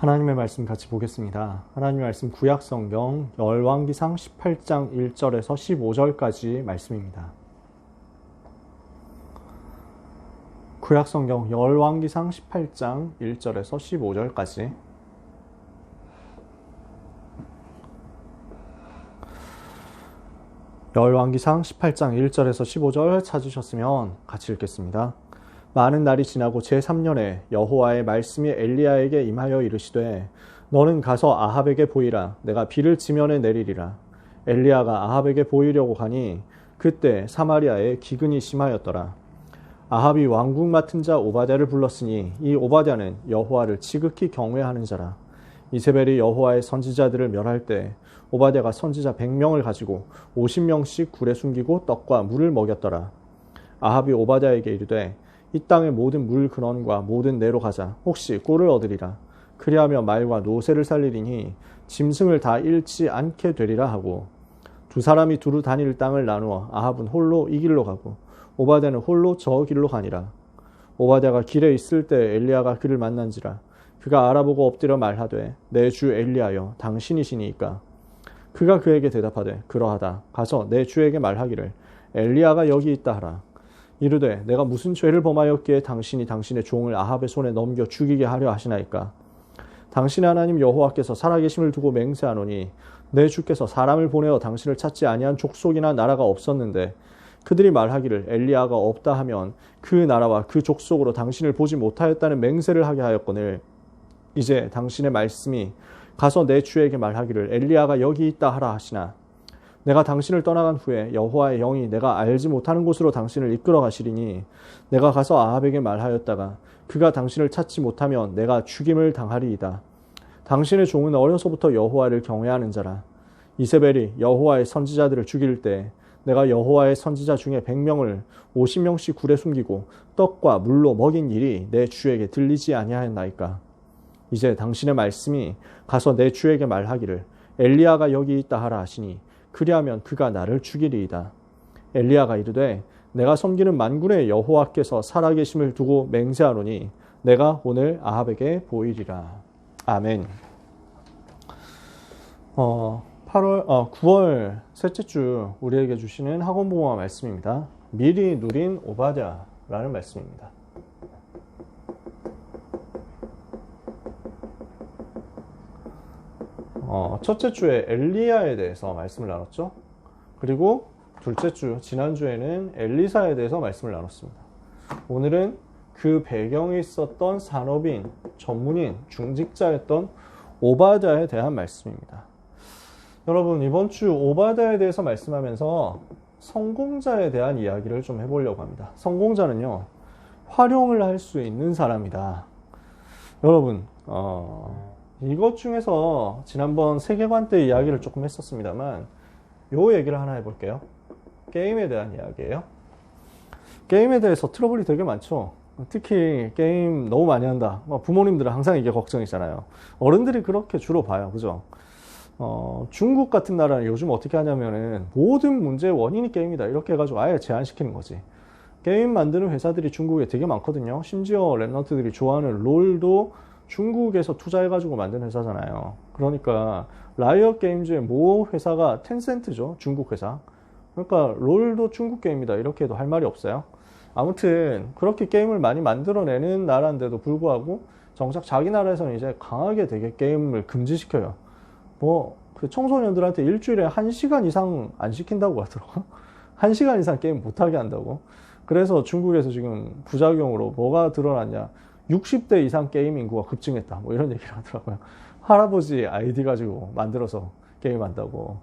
하나님의 말씀 같이 보겠습니다. 하나님의 말씀 구약성경 열왕기상 18장 1절에서 15절까지 말씀입니다. 구약성경 열왕기상 18장 1절에서 15절까지. 열왕기상 18장 1절에서 15절 찾으셨으면 같이 읽겠습니다. 많은 날이 지나고 제3년에 여호와의 말씀이 엘리야에게 임하여 이르시되 너는 가서 아합에게 보이라. 내가 비를 지면에 내리리라. 엘리야가 아합에게 보이려고 가니 그때 사마리아에 기근이 심하였더라. 아합이 왕궁 맡은 자 오바댜를 불렀으니 이 오바댜는 여호와를 지극히 경외하는 자라. 이세벨이 여호와의 선지자들을 멸할 때 오바댜가 선지자 100명을 가지고 50명씩 굴에 숨기고 떡과 물을 먹였더라. 아합이 오바댜에게 이르되 이 땅의 모든 물 근원과 모든 내로 가자. 혹시 꼴을 얻으리라. 그리하며 말과 노새를 살리리니 짐승을 다 잃지 않게 되리라 하고 두 사람이 두루 다닐 땅을 나누어 아합은 홀로 이 길로 가고 오바댜는 홀로 저 길로 가니라. 오바댜가 길에 있을 때 엘리야가 그를 만난지라. 그가 알아보고 엎드려 말하되 내 주 엘리야여 당신이시니이까. 그가 그에게 대답하되 그러하다. 가서 내 주에게 말하기를 엘리야가 여기 있다 하라. 이르되 내가 무슨 죄를 범하였기에 당신이 당신의 종을 아합의 손에 넘겨 죽이게 하려 하시나이까. 당신의 하나님 여호와께서 살아계심을 두고 맹세하노니 내 주께서 사람을 보내어 당신을 찾지 아니한 족속이나 나라가 없었는데 그들이 말하기를 엘리야가 없다 하면 그 나라와 그 족속으로 당신을 보지 못하였다는 맹세를 하게 하였거늘 이제 당신의 말씀이 가서 내 주에게 말하기를 엘리야가 여기 있다 하라 하시나 내가 당신을 떠나간 후에 여호와의 영이 내가 알지 못하는 곳으로 당신을 이끌어 가시리니 내가 가서 아합에게 말하였다가 그가 당신을 찾지 못하면 내가 죽임을 당하리이다. 당신의 종은 어려서부터 여호와를 경외하는 자라. 이세벨이 여호와의 선지자들을 죽일 때 내가 여호와의 선지자 중에 100명을 50명씩 굴에 숨기고 떡과 물로 먹인 일이 내 주에게 들리지 아니하였나이까. 이제 당신의 말씀이 가서 내 주에게 말하기를 엘리야가 여기 있다 하라 하시니 그리하면 그가 나를 죽이리이다. 엘리야가 이르되 내가 섬기는 만군의 여호와께서 살아계심을 두고 맹세하노니 내가 오늘 아합에게 보이리라. 아멘. 9월 셋째 주 우리에게 주시는 학원봉화 말씀입니다. 미리 누린 오바댜라는 말씀입니다. 첫째 주에 엘리야에 대해서 말씀을 나눴죠. 그리고 둘째 주, 지난주에는 엘리사에 대해서 말씀을 나눴습니다. 오늘은 그 배경에 있었던 산업인, 전문인, 중직자였던 오바댜에 대한 말씀입니다. 여러분, 이번 주 오바댜에 대해서 말씀하면서 성공자에 대한 이야기를 좀 해보려고 합니다. 성공자는요, 활용을 할 수 있는 사람이다. 여러분, 이것 중에서 지난번 세계관 때 이야기를 조금 했었습니다만 요 얘기를 하나 해볼게요. 게임에 대한 이야기예요. 게임에 대해서 트러블이 되게 많죠. 특히 게임 너무 많이 한다. 부모님들은 항상 이게 걱정이잖아요. 어른들이 그렇게 주로 봐요. 그죠? 중국 같은 나라는 요즘 어떻게 하냐면은 모든 문제의 원인이 게임이다. 이렇게 해가지고 아예 제한시키는 거지. 게임 만드는 회사들이 중국에 되게 많거든요. 심지어 랩런트들이 좋아하는 롤도 중국에서 투자해가지고 만든 회사잖아요. 그러니까 라이엇 게임즈의 모 회사가 텐센트죠. 중국 회사. 그러니까 롤도 중국 게임이다. 이렇게 해도 할 말이 없어요. 아무튼 그렇게 게임을 많이 만들어내는 나라인데도 불구하고 정작 자기 나라에서는 이제 강하게 되게 게임을 금지시켜요. 그 청소년들한테 일주일에 1시간 이상 안 시킨다고 하더라고요. 1시간 이상 게임 못하게 한다고. 그래서 중국에서 지금 부작용으로 뭐가 드러났냐. 60대 이상 게임 인구가 급증했다. 이런 얘기를 하더라고요. 할아버지 아이디 가지고 만들어서 게임한다고.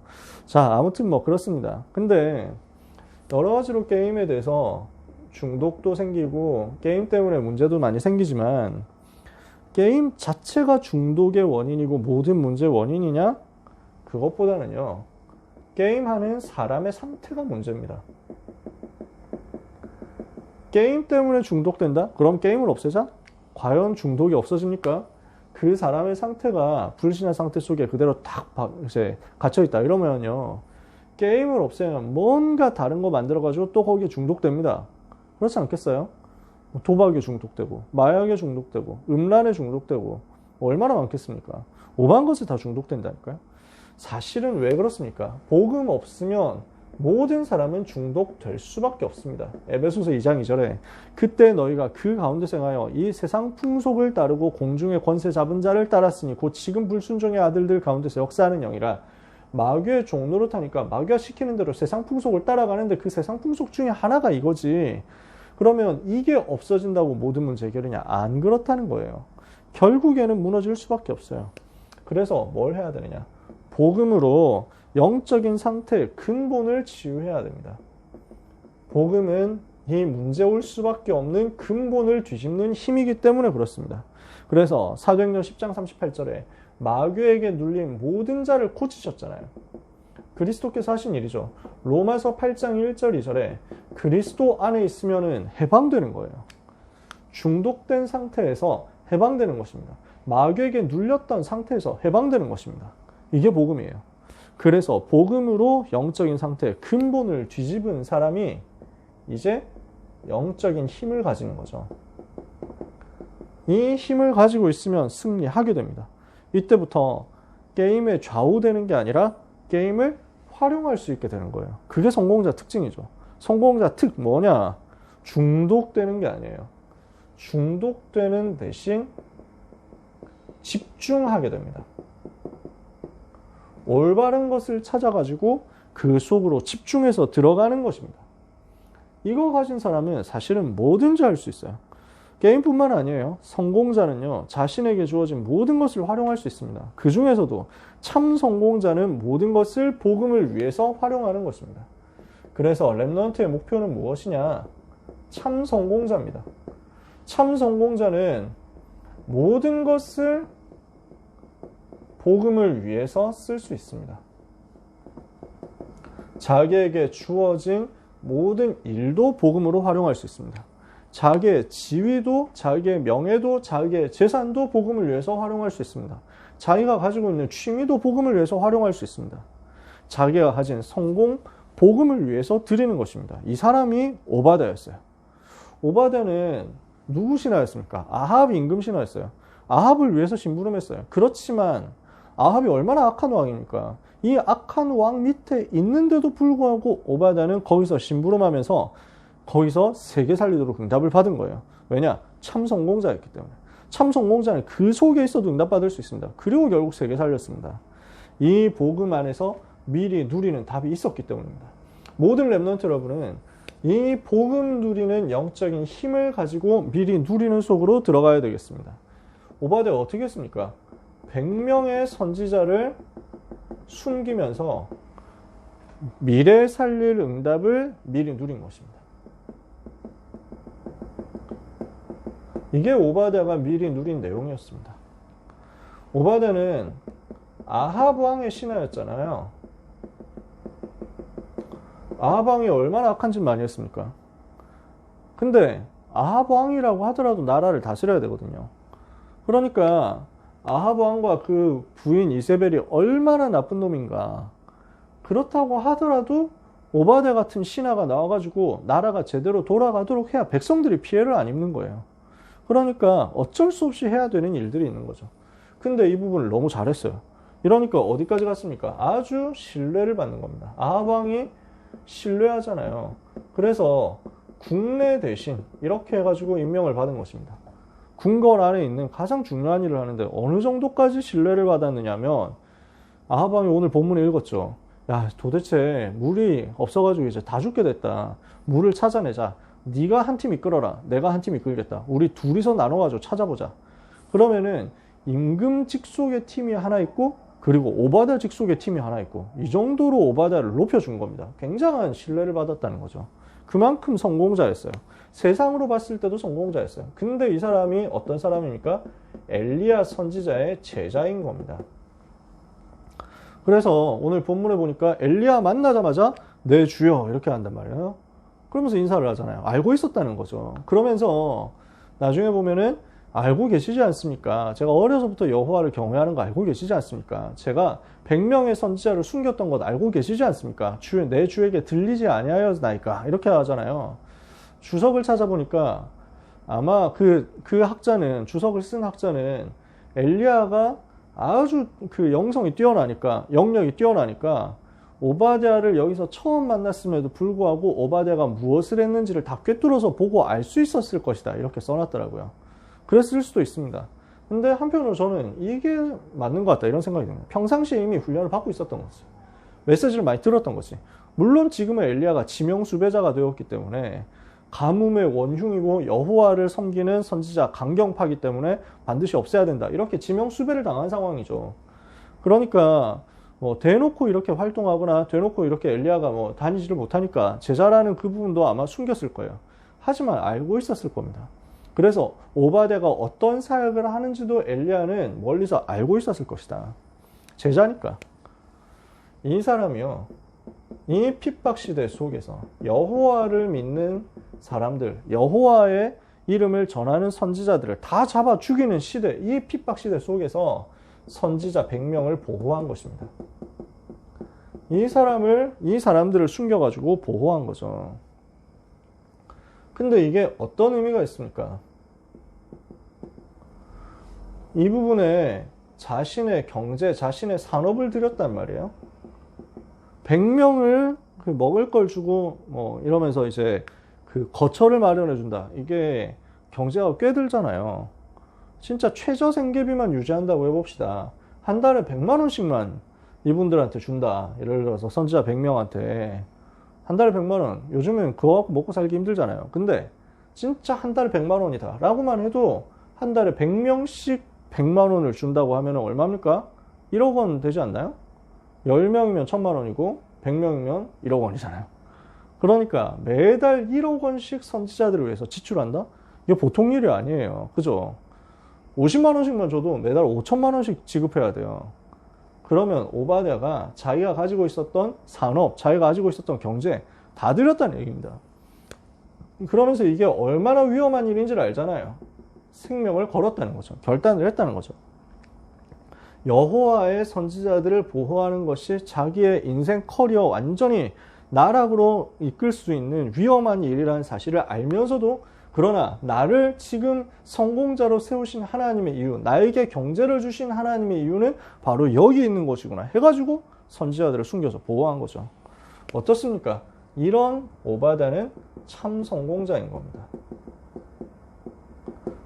자, 아무튼 그렇습니다. 근데 여러 가지로 게임에 대해서 중독도 생기고 게임 때문에 문제도 많이 생기지만 게임 자체가 중독의 원인이고 모든 문제의 원인이냐? 그것보다는요. 게임하는 사람의 상태가 문제입니다. 게임 때문에 중독된다? 그럼 게임을 없애자? 과연 중독이 없어집니까? 그 사람의 상태가 불신한 상태 속에 그대로 딱 이제 갇혀있다 이러면요, 게임을 없애면 뭔가 다른 거 만들어가지고 또 거기에 중독됩니다. 그렇지 않겠어요? 도박에 중독되고, 마약에 중독되고, 음란에 중독되고, 얼마나 많겠습니까? 오만 것에 다 중독된다니까요. 사실은 왜 그렇습니까? 복음 없으면 모든 사람은 중독될 수밖에 없습니다. 에베소서 2장 2절에 그때 너희가 그 가운데서 행하여 이 세상 풍속을 따르고 공중의 권세 잡은 자를 따랐으니 곧 지금 불순종의 아들들 가운데서 역사하는 영이라. 마귀의 종노릇하니까 마귀가 시키는 대로 세상 풍속을 따라가는데 그 세상 풍속 중에 하나가 이거지. 그러면 이게 없어진다고 모든 문제 해결이냐? 안 그렇다는 거예요. 결국에는 무너질 수밖에 없어요. 그래서 뭘 해야 되느냐? 복음으로 영적인 상태의 근본을 치유해야 됩니다. 복음은 이 문제 올 수밖에 없는 근본을 뒤집는 힘이기 때문에 그렇습니다. 그래서 사도행전 10장 38절에 마귀에게 눌린 모든 자를 고치셨잖아요. 그리스도께서 하신 일이죠. 로마서 8장 1절 2절에 그리스도 안에 있으면은 해방되는 거예요. 중독된 상태에서 해방되는 것입니다. 마귀에게 눌렸던 상태에서 해방되는 것입니다. 이게 복음이에요. 그래서 복음으로 영적인 상태의 근본을 뒤집은 사람이 이제 영적인 힘을 가지는 거죠. 이 힘을 가지고 있으면 승리하게 됩니다. 이때부터 게임에 좌우되는 게 아니라 게임을 활용할 수 있게 되는 거예요. 그게 성공자 특징이죠. 성공자 특 뭐냐? 중독되는 게 아니에요. 중독되는 대신 집중하게 됩니다. 올바른 것을 찾아가지고 그 속으로 집중해서 들어가는 것입니다. 이거 가진 사람은 사실은 뭐든지 할 수 있어요. 게임뿐만 아니에요. 성공자는요, 자신에게 주어진 모든 것을 활용할 수 있습니다. 그 중에서도 참 성공자는 모든 것을 복음을 위해서 활용하는 것입니다. 그래서 랩넌트의 목표는 무엇이냐? 참 성공자입니다. 참 성공자는 모든 것을 복음을 위해서 쓸 수 있습니다. 자기에게 주어진 모든 일도 복음으로 활용할 수 있습니다. 자기의 지위도, 자기의 명예도, 자기의 재산도 복음을 위해서 활용할 수 있습니다. 자기가 가지고 있는 취미도 복음을 위해서 활용할 수 있습니다. 자기가 가진 성공, 복음을 위해서 드리는 것입니다. 이 사람이 오바댜였어요. 오바댜는 누구 신하였습니까? 아합 임금 신하였어요. 아합을 위해서 심부름했어요. 그렇지만 아합이 얼마나 악한 왕입니까? 이 악한 왕 밑에 있는데도 불구하고 오바댜는 거기서 심부름하면서 거기서 세계 살리도록 응답을 받은 거예요. 왜냐? 참 성공자였기 때문에. 참 성공자는 그 속에 있어도 응답받을 수 있습니다. 그리고 결국 세계 살렸습니다. 이 복음 안에서 미리 누리는 답이 있었기 때문입니다. 모든 랩넌트 여러분은 이 복음 누리는 영적인 힘을 가지고 미리 누리는 속으로 들어가야 되겠습니다. 오바댜가 어떻게 했습니까? 100명의 선지자를 숨기면서 미래 살릴 응답을 미리 누린 것입니다. 이게 오바댜가 미리 누린 내용이었습니다. 오바댜는 아합 왕의 신하였잖아요. 아합 왕이 얼마나 악한 짓 많이 했습니까? 근데 아합 왕이라고 하더라도 나라를 다스려야 되거든요. 그러니까 아합 왕과 그 부인 이세벨이 얼마나 나쁜 놈인가. 그렇다고 하더라도 오바댜 같은 신하가 나와가지고 나라가 제대로 돌아가도록 해야 백성들이 피해를 안 입는 거예요. 그러니까 어쩔 수 없이 해야 되는 일들이 있는 거죠. 근데 이 부분을 너무 잘했어요. 이러니까 어디까지 갔습니까? 아주 신뢰를 받는 겁니다. 아합 왕이 신뢰하잖아요. 그래서 국내 대신 이렇게 해가지고 임명을 받은 것입니다. 궁궐 안에 있는 가장 중요한 일을 하는데 어느 정도까지 신뢰를 받았느냐면 아합 왕이 오늘 본문에 읽었죠. 야, 도대체 물이 없어가지고 이제 다 죽게 됐다. 물을 찾아내자. 네가 한 팀 이끌어라. 내가 한 팀 이끌겠다. 우리 둘이서 나눠가지고 찾아보자. 그러면은 임금 직속의 팀이 하나 있고 그리고 오바댜 직속의 팀이 하나 있고 이 정도로 오바댜를 높여준 겁니다. 굉장한 신뢰를 받았다는 거죠. 그만큼 성공자였어요. 세상으로 봤을 때도 성공자였어요. 근데 이 사람이 어떤 사람입니까? 엘리야 선지자의 제자인 겁니다. 그래서 오늘 본문에 보니까 엘리야 만나자마자 네 주여 이렇게 한단 말이에요. 그러면서 인사를 하잖아요. 알고 있었다는 거죠. 그러면서 나중에 보면은 알고 계시지 않습니까? 제가 어려서부터 여호와를 경외하는 거 알고 계시지 않습니까? 제가 100명의 선지자를 숨겼던 것 알고 계시지 않습니까? 내 주에게 들리지 아니하였나이까? 이렇게 하잖아요. 주석을 찾아보니까 아마 그 학자는, 주석을 쓴 학자는 엘리야가 아주 그 영성이 뛰어나니까, 영역이 뛰어나니까 오바댜를 여기서 처음 만났음에도 불구하고 오바댜가 무엇을 했는지를 다 꿰뚫어서 보고 알 수 있었을 것이다. 이렇게 써놨더라고요. 그랬을 수도 있습니다. 근데 한편으로 저는 이게 맞는 것 같다 이런 생각이 듭니다. 평상시에 이미 훈련을 받고 있었던 거지. 메시지를 많이 들었던 거지. 물론 지금은 엘리야가 지명 수배자가 되었기 때문에 가뭄의 원흉이고 여호와를 섬기는 선지자 강경파기 때문에 반드시 없애야 된다. 이렇게 지명 수배를 당한 상황이죠. 그러니까 뭐 대놓고 이렇게 활동하거나 대놓고 이렇게 엘리야가 뭐 다니지를 못하니까 제자라는 그 부분도 아마 숨겼을 거예요. 하지만 알고 있었을 겁니다. 그래서 오바댜가 어떤 사역을 하는지도 엘리야는 멀리서 알고 있었을 것이다. 제자니까. 이 사람이요, 이 핍박 시대 속에서 여호와를 믿는 사람들, 여호와의 이름을 전하는 선지자들을 다 잡아 죽이는 시대, 이 핍박 시대 속에서 선지자 100명을 보호한 것입니다. 이 사람들을 숨겨가지고 보호한 거죠. 근데 이게 어떤 의미가 있습니까? 이 부분에 자신의 경제, 자신의 산업을 들였단 말이에요. 100명을 그 먹을 걸 주고 뭐 이러면서 이제 그 거처를 마련해 준다. 이게 경제가 꽤 들잖아요. 진짜 최저 생계비만 유지한다고 해봅시다. 한 달에 100만 원씩만 이분들한테 준다. 예를 들어서 선지자 100명한테 한 달에 100만 원. 요즘엔 그거 갖고 먹고 살기 힘들잖아요. 근데 진짜 한 달에 100만 원이다 라고만 해도 한 달에 100명씩 100만 원을 준다고 하면 얼마입니까? 1억 원 되지 않나요? 10명이면 1000만 원이고 100명이면 1억 원이잖아요. 그러니까 매달 1억 원씩 선지자들을 위해서 지출한다? 이게 보통 일이 아니에요. 그죠? 50만 원씩만 줘도 매달 5천만 원씩 지급해야 돼요. 그러면 오바댜가 자기가 가지고 있었던 산업, 자기가 가지고 있었던 경제 다 들였다는 얘기입니다. 그러면서 이게 얼마나 위험한 일인지를 알잖아요. 생명을 걸었다는 거죠. 결단을 했다는 거죠. 여호와의 선지자들을 보호하는 것이 자기의 인생 커리어 완전히 나락으로 이끌 수 있는 위험한 일이라는 사실을 알면서도, 그러나 나를 지금 성공자로 세우신 하나님의 이유, 나에게 경제를 주신 하나님의 이유는 바로 여기 있는 것이구나 해가지고 선지자들을 숨겨서 보호한 거죠. 어떻습니까? 이런 오바댜는 참 성공자인 겁니다.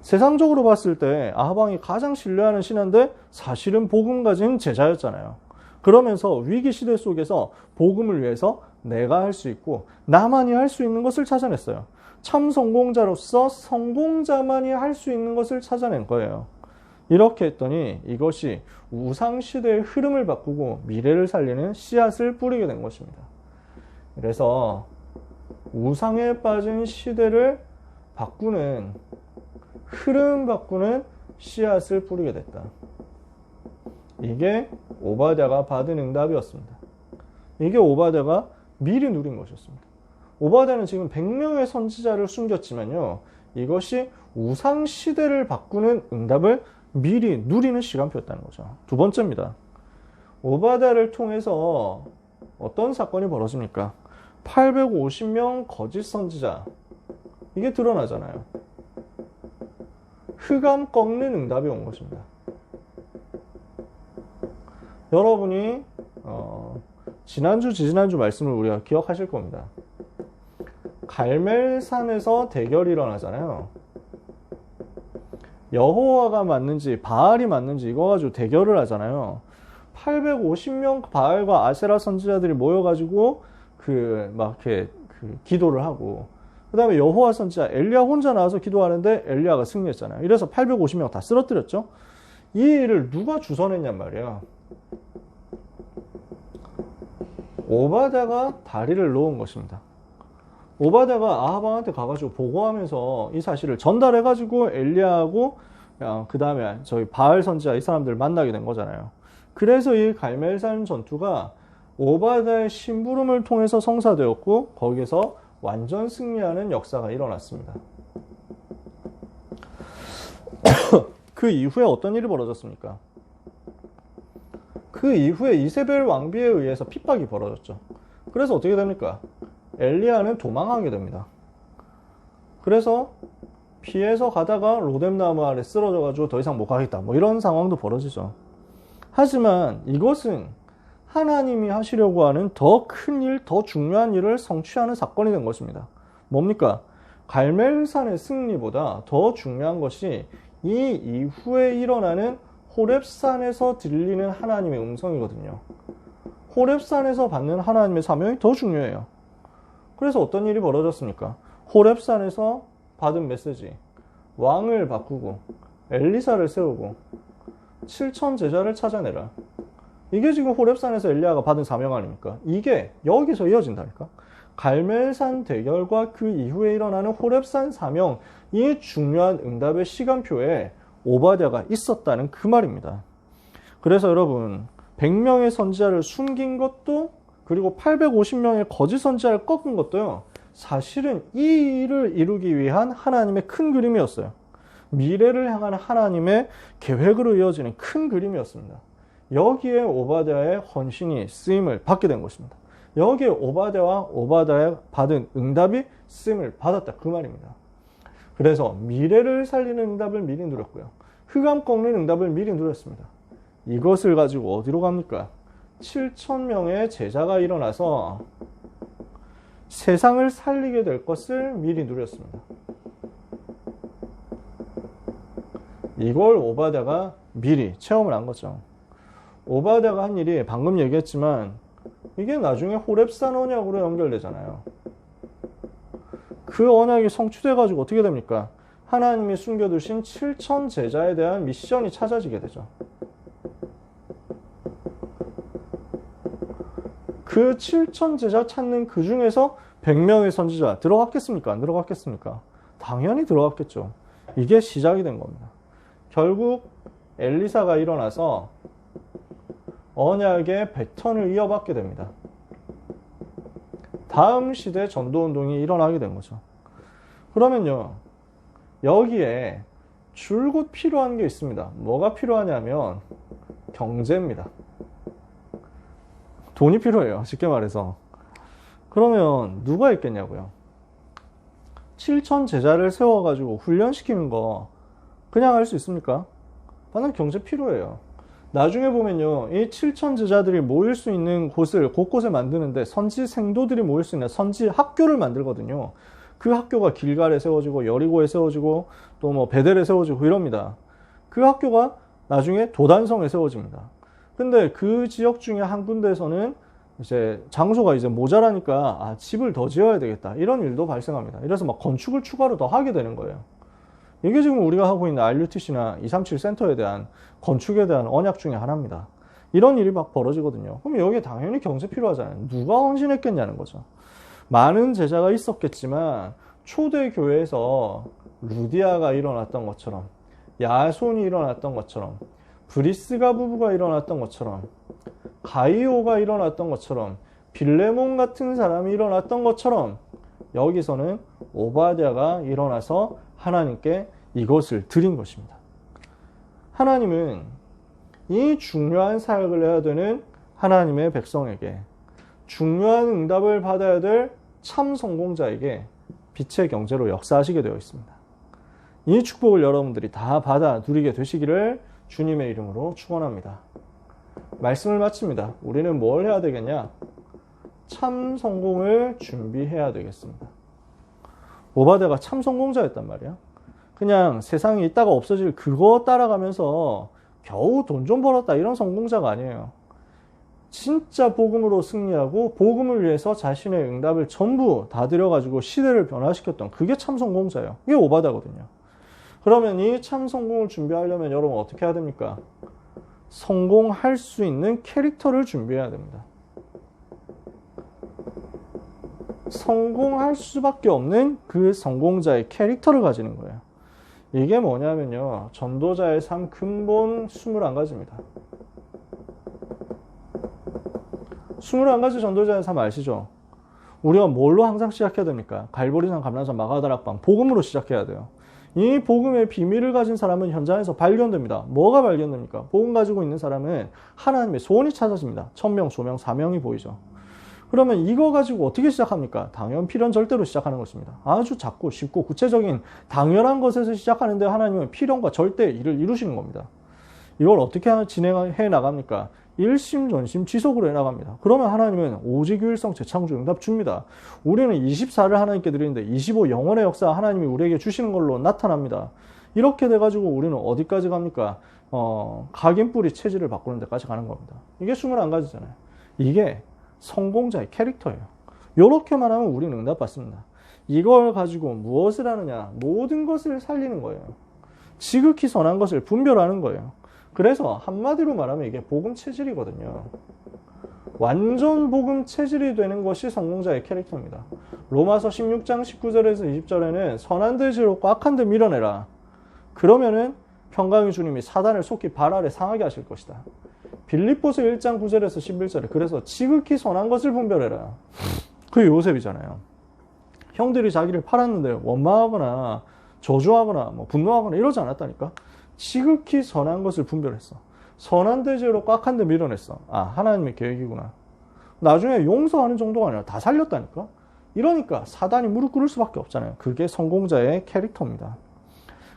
세상적으로 봤을 때 아하방이 가장 신뢰하는 신하인데 사실은 복음 가진 제자였잖아요. 그러면서 위기 시대 속에서 복음을 위해서 내가 할 수 있고 나만이 할 수 있는 것을 찾아냈어요. 참 성공자로서 성공자만이 할 수 있는 것을 찾아낸 거예요. 이렇게 했더니 이것이 우상시대의 흐름을 바꾸고 미래를 살리는 씨앗을 뿌리게 된 것입니다. 그래서 우상에 빠진 시대를 바꾸는, 흐름 바꾸는 씨앗을 뿌리게 됐다. 이게 오바댜가 받은 응답이었습니다. 이게 오바댜가 미리 누린 것이었습니다. 오바댜는 지금 100명의 선지자를 숨겼지만요, 이것이 우상시대를 바꾸는 응답을 미리 누리는 시간표였다는 거죠. 두 번째입니다. 오바댜를 통해서 어떤 사건이 벌어집니까? 850명 거짓 선지자, 이게 드러나잖아요. 흑암 꺾는 응답이 온 것입니다. 여러분이 지난주, 지지난주 말씀을 우리가 기억하실 겁니다. 갈멜산에서 대결이 일어나잖아요. 여호와가 맞는지 바알이 맞는지 이거 가지고 대결을 하잖아요. 850명 바알과 아세라 선지자들이 모여가지고 이렇게 기도를 하고, 그 다음에 여호와 선지자 엘리야 혼자 나와서 기도하는데 엘리야가 승리했잖아요. 이래서 850명 다 쓰러뜨렸죠. 이 일을 누가 주선했냔 말이에요. 오바댜가 다리를 놓은 것입니다. 오바댜가 아하방한테 가가지고 보고하면서 이 사실을 전달해가지고 엘리야하고 그 다음에 저희 바알 선지자 이 사람들을 만나게 된 거잖아요. 그래서 이 갈멜산 전투가 오바댜의 심부름을 통해서 성사되었고 거기서 완전 승리하는 역사가 일어났습니다. 그 이후에 어떤 일이 벌어졌습니까? 그 이후에 이세벨 왕비에 의해서 핍박이 벌어졌죠. 그래서 어떻게 됩니까? 엘리야는 도망하게 됩니다. 그래서 피해서 가다가 로뎀나무 아래 쓰러져가지고 더 이상 못 가겠다. 뭐 이런 상황도 벌어지죠. 하지만 이것은 하나님이 하시려고 하는 더 큰 일, 더 중요한 일을 성취하는 사건이 된 것입니다. 뭡니까? 갈멜산의 승리보다 더 중요한 것이 이 이후에 일어나는 호렙산에서 들리는 하나님의 음성이거든요. 호렙산에서 받는 하나님의 사명이 더 중요해요. 그래서 어떤 일이 벌어졌습니까? 호렙산에서 받은 메시지, 왕을 바꾸고 엘리사를 세우고 7천 제자를 찾아내라. 이게 지금 호렙산에서 엘리야가 받은 사명 아닙니까? 이게 여기서 이어진다니까. 갈멜산 대결과 그 이후에 일어나는 호렙산 사명, 이 중요한 응답의 시간표에 오바댜가 있었다는 그 말입니다. 그래서 여러분, 100명의 선지자를 숨긴 것도, 그리고 850명의 거짓 선지자를 꺾은 것도요, 사실은 이 일을 이루기 위한 하나님의 큰 그림이었어요. 미래를 향한 하나님의 계획으로 이어지는 큰 그림이었습니다. 여기에 오바댜의 헌신이 쓰임을 받게 된 것입니다. 여기에 오바댜와 오바댜의 받은 응답이 쓰임을 받았다, 그 말입니다. 그래서 미래를 살리는 응답을 미리 누렸고요. 흑암 꺾는 응답을 미리 누렸습니다. 이것을 가지고 어디로 갑니까? 7,000명의 제자가 일어나서 세상을 살리게 될 것을 미리 누렸습니다. 이걸 오바댜가 미리 체험을 한 거죠. 오바댜가 한 일이 방금 얘기했지만 이게 나중에 호렙산 언약으로 연결되잖아요. 그 언약이 성취돼가지고 어떻게 됩니까? 하나님이 숨겨두신 7천 제자에 대한 미션이 찾아지게 되죠. 그 7천 제자 찾는 그 중에서 100명의 선지자 들어갔겠습니까? 안 들어갔겠습니까? 당연히 들어갔겠죠. 이게 시작이 된 겁니다. 결국 엘리사가 일어나서 언약의 배턴을 이어받게 됩니다. 다음 시대 전도운동이 일어나게 된 거죠. 그러면요, 여기에 줄곧 필요한 게 있습니다. 뭐가 필요하냐면 경제입니다. 돈이 필요해요, 쉽게 말해서. 그러면 누가 있겠냐고요. 7천 제자를 세워가지고 훈련시키는 거 그냥 할 수 있습니까? 반은 경제 필요해요. 나중에 보면요, 이 7천 제자들이 모일 수 있는 곳을 곳곳에 만드는데 선지 생도들이 모일 수 있는 선지 학교를 만들거든요. 그 학교가 길갈에 세워지고 여리고에 세워지고 또 뭐 베델에 세워지고 이럽니다. 그 학교가 나중에 도단성에 세워집니다. 근데 그 지역 중에 한 군데에서는 이제 장소가 이제 모자라니까 집을 더 지어야 되겠다, 이런 일도 발생합니다. 이래서 막 건축을 추가로 더 하게 되는 거예요. 이게 지금 우리가 하고 있는 RUTC나 237 센터에 대한 건축에 대한 언약 중에 하나입니다. 이런 일이 막 벌어지거든요. 그럼 여기에 당연히 경제 필요하잖아요. 누가 헌신했겠냐는 거죠. 많은 제자가 있었겠지만 초대 교회에서 루디아가 일어났던 것처럼, 야손이 일어났던 것처럼, 브리스가 부부가 일어났던 것처럼, 가이오가 일어났던 것처럼, 빌레몬 같은 사람이 일어났던 것처럼 여기서는 오바댜가 일어나서 하나님께 이것을 드린 것입니다. 하나님은 이 중요한 사역을 해야 되는 하나님의 백성에게, 중요한 응답을 받아야 될 참 성공자에게 빛의 경제로 역사하시게 되어 있습니다. 이 축복을 여러분들이 다 받아 누리게 되시기를 주님의 이름으로 축원합니다. 말씀을 마칩니다. 우리는 뭘 해야 되겠냐? 참 성공을 준비해야 되겠습니다. 오바댜가 참 성공자였단 말이야. 그냥 세상에 있다가 없어질 그거 따라가면서 겨우 돈 좀 벌었다, 이런 성공자가 아니에요. 진짜 복음으로 승리하고 복음을 위해서 자신의 응답을 전부 다 들여가지고 시대를 변화시켰던, 그게 참 성공자예요. 이게 오바댜거든요. 그러면 이 참 성공을 준비하려면 여러분 어떻게 해야 됩니까? 성공할 수 있는 캐릭터를 준비해야 됩니다. 성공할 수밖에 없는 그 성공자의 캐릭터를 가지는 거예요. 이게 뭐냐면요, 전도자의 삶 근본 21가지입니다. 21가지 전도자의 삶 아시죠? 우리가 뭘로 항상 시작해야 됩니까? 갈보리산, 감람산, 마가다락방, 복음으로 시작해야 돼요. 이 복음의 비밀을 가진 사람은 현장에서 발견됩니다. 뭐가 발견됩니까? 복음 가지고 있는 사람은 하나님의 소원이 찾아집니다. 1000명, 소명, 사명이 보이죠. 그러면 이거 가지고 어떻게 시작합니까? 당연, 필연, 절대로 시작하는 것입니다. 아주 작고 쉽고 구체적인 당연한 것에서 시작하는데 하나님은 필연과 절대 일을 이루시는 겁니다. 이걸 어떻게 진행해 나갑니까? 일심 전심 지속으로 해나갑니다. 그러면 하나님은 오직 유일성 재창조 응답 줍니다. 우리는 24를 하나님께 드리는데 25 영원의 역사 하나님이 우리에게 주시는 걸로 나타납니다. 이렇게 돼가지고 우리는 어디까지 갑니까? 각인뿌리 체질을 바꾸는 데까지 가는 겁니다. 이게 21가지잖아요. 이게 성공자의 캐릭터예요. 이렇게만 하면 우리는 응답받습니다. 이걸 가지고 무엇을 하느냐? 모든 것을 살리는 거예요. 지극히 선한 것을 분별하는 거예요. 그래서 한마디로 말하면 이게 복음 체질이거든요. 완전 복음 체질이 되는 것이 성공자의 캐릭터입니다. 로마서 16장 19절에서 20절에는 선한 대지로 꽉 한 데 밀어내라. 그러면은 평강의 주님이 사단을 속히 발 아래 상하게 하실 것이다. 빌립보서 1장 9절에서 11절에 그래서 지극히 선한 것을 분별해라. 그게 요셉이잖아요. 형들이 자기를 팔았는데 원망하거나 저주하거나 분노하거나 이러지 않았다니까. 지극히 선한 것을 분별했어. 선한 대죄로 꽉 한 데 밀어냈어. 아, 하나님의 계획이구나. 나중에 용서하는 정도가 아니라 다 살렸다니까. 이러니까 사단이 무릎 꿇을 수밖에 없잖아요. 그게 성공자의 캐릭터입니다.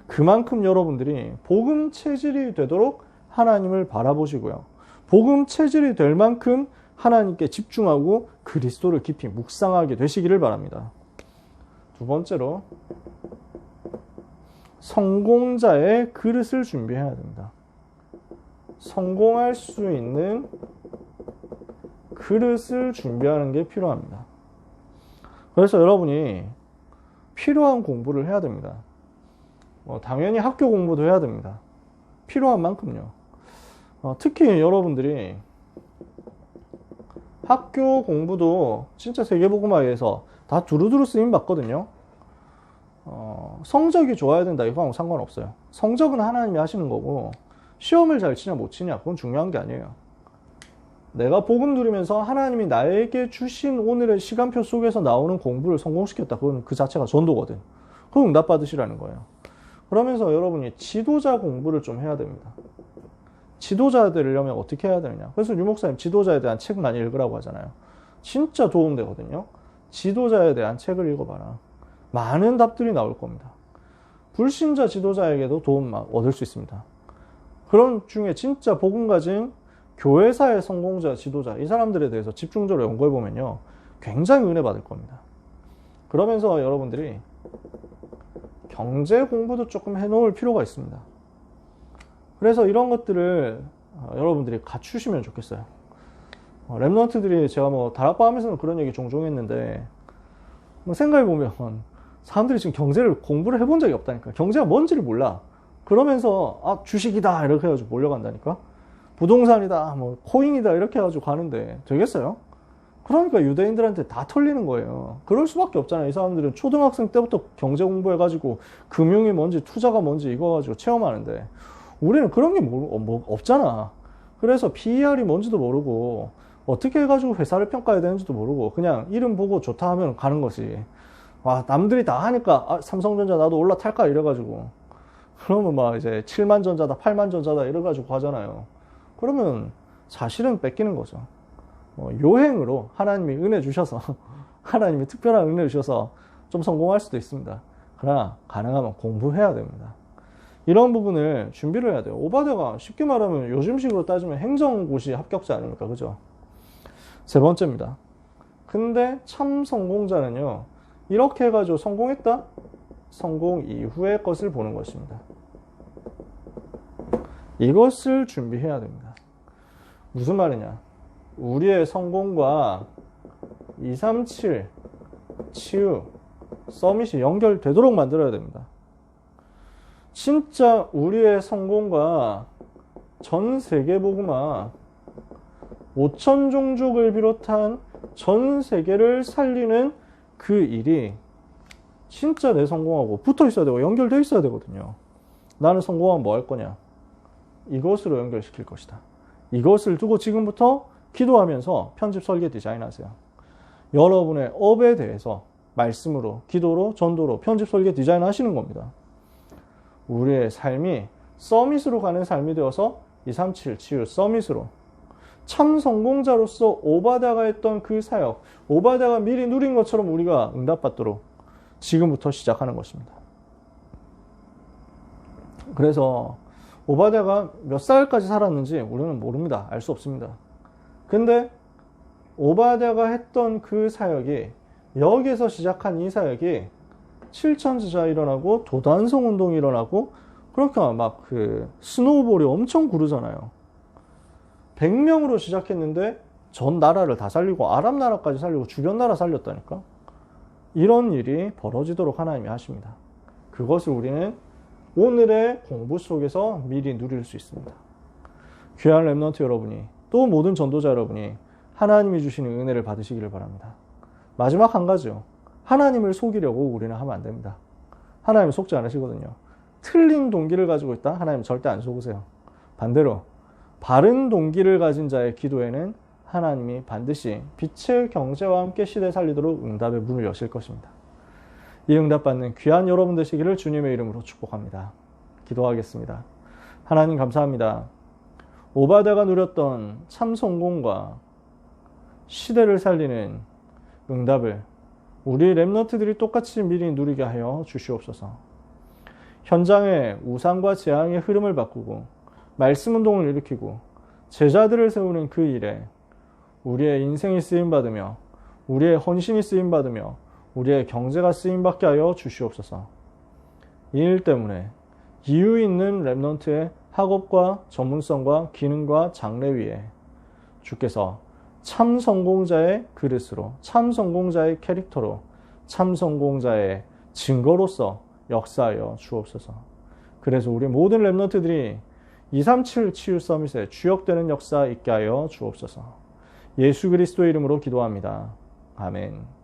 그만큼 여러분들이 복음 체질이 되도록 하나님을 바라보시고요. 복음 체질이 될 만큼 하나님께 집중하고 그리스도를 깊이 묵상하게 되시기를 바랍니다. 두 번째로 성공자의 그릇을 준비해야 됩니다. 성공할 수 있는 그릇을 준비하는 게 필요합니다. 그래서 여러분이 필요한 공부를 해야 됩니다. 당연히 학교 공부도 해야 됩니다. 필요한 만큼요. 특히 여러분들이 학교 공부도 진짜 세계복음화에서 다 두루두루 쓰임 받거든요. 성적이 좋아야 된다 이거하고 상관없어요. 성적은 하나님이 하시는 거고 시험을 잘 치냐 못 치냐 그건 중요한 게 아니에요. 내가 복음 누리면서 하나님이 나에게 주신 오늘의 시간표 속에서 나오는 공부를 성공시켰다. 그건 그 자체가 전도거든. 그건 응답 받으시라는 거예요. 그러면서 여러분이 지도자 공부를 좀 해야 됩니다. 지도자 되려면 어떻게 해야 되느냐. 그래서 유 목사님 지도자에 대한 책 많이 읽으라고 하잖아요. 진짜 도움되거든요. 지도자에 대한 책을 읽어봐라. 많은 답들이 나올 겁니다. 불신자 지도자에게도 도움 얻을 수 있습니다. 그런 중에 진짜 복음 가진 교회사의 성공자, 지도자 이 사람들에 대해서 집중적으로 연구해보면요. 굉장히 은혜 받을 겁니다. 그러면서 여러분들이 경제 공부도 조금 해놓을 필요가 있습니다. 그래서 이런 것들을 여러분들이 갖추시면 좋겠어요. 랩런트들이 제가 다락방 하면서는 그런 얘기 종종 했는데 생각해보면 사람들이 지금 경제를 공부를 해본 적이 없다니까. 경제가 뭔지를 몰라. 그러면서 주식이다 이렇게 해가지고 몰려간다니까. 부동산이다 코인이다 이렇게 해가지고 가는데 되겠어요? 그러니까 유대인들한테 다 털리는 거예요. 그럴 수밖에 없잖아요. 이 사람들은 초등학생 때부터 경제 공부해가지고 금융이 뭔지 투자가 뭔지 이거 가지고 체험하는데 우리는 그런 게 없잖아. 그래서 PER이 뭔지도 모르고 어떻게 해가지고 회사를 평가해야 되는지도 모르고 그냥 이름 보고 좋다 하면 가는 것이 남들이 다 하니까 삼성전자 나도 올라탈까 이래가지고 그러면 이제 7만 전자다 8만 전자다 이래가지고 가잖아요. 그러면 사실은 뺏기는 거죠. 요행으로 하나님이 은혜 주셔서 하나님이 특별한 은혜 주셔서 좀 성공할 수도 있습니다. 그러나 가능하면 공부해야 됩니다. 이런 부분을 준비를 해야 돼요. 오바데가 쉽게 말하면 요즘식으로 따지면 행정고시 합격자 아닙니까? 그죠? 세 번째입니다. 근데 참 성공자는요. 이렇게 해가지고 성공했다? 성공 이후의 것을 보는 것입니다. 이것을 준비해야 됩니다. 무슨 말이냐? 우리의 성공과 237, 치유, 서밋이 연결되도록 만들어야 됩니다. 진짜 우리의 성공과 전 세계 복음화 5천 종족을 비롯한 전 세계를 살리는 그 일이 진짜 내 성공하고 붙어 있어야 되고 연결되어 있어야 되거든요. 나는 성공하면 뭐 할 거냐? 이것으로 연결시킬 것이다. 이것을 두고 지금부터 기도하면서 편집 설계 디자인하세요. 여러분의 업에 대해서 말씀으로, 기도로, 전도로 편집 설계 디자인 하시는 겁니다. 우리의 삶이 서밋으로 가는 삶이 되어서 237 치유 서밋으로 참 성공자로서 오바댜가 했던 그 사역, 오바댜가 미리 누린 것처럼 우리가 응답받도록 지금부터 시작하는 것입니다. 그래서 오바댜가 몇 살까지 살았는지 우리는 모릅니다. 알 수 없습니다. 근데 오바댜가 했던 그 사역이, 여기서 시작한 이 사역이 7천지자 일어나고 도단성 운동이 일어나고 그렇게 막 스노우볼이 엄청 구르잖아요. 100명으로 시작했는데 전 나라를 다 살리고 아랍 나라까지 살리고 주변 나라 살렸다니까. 이런 일이 벌어지도록 하나님이 하십니다. 그것을 우리는 오늘의 공부 속에서 미리 누릴 수 있습니다. 귀한 렘넌트 여러분이, 또 모든 전도자 여러분이 하나님이 주시는 은혜를 받으시기를 바랍니다. 마지막 한 가지요. 하나님을 속이려고 우리는 하면 안 됩니다. 하나님 속지 않으시거든요. 틀린 동기를 가지고 있다? 하나님 절대 안 속으세요. 반대로 바른 동기를 가진 자의 기도에는 하나님이 반드시 빛의 경제와 함께 시대 살리도록 응답의 문을 여실 것입니다. 이 응답받는 귀한 여러분 되시기를 주님의 이름으로 축복합니다. 기도하겠습니다. 하나님 감사합니다. 오바댜가 누렸던 참 성공과 시대를 살리는 응답을 우리 렘넌트들이 똑같이 미리 누리게 하여 주시옵소서. 현장의 우상과 재앙의 흐름을 바꾸고 말씀 운동을 일으키고 제자들을 세우는 그 일에 우리의 인생이 쓰임받으며 우리의 헌신이 쓰임받으며 우리의 경제가 쓰임받게 하여 주시옵소서. 이 일 때문에 이유 있는 렘넌트의 학업과 전문성과 기능과 장래 위에 주께서 참 성공자의 그릇으로, 참 성공자의 캐릭터로, 참 성공자의 증거로서 역사하여 주옵소서. 그래서 우리 모든 렘넌트들이 237 치유 서밋에 주역되는 역사 있게 하여 주옵소서. 예수 그리스도의 이름으로 기도합니다. 아멘.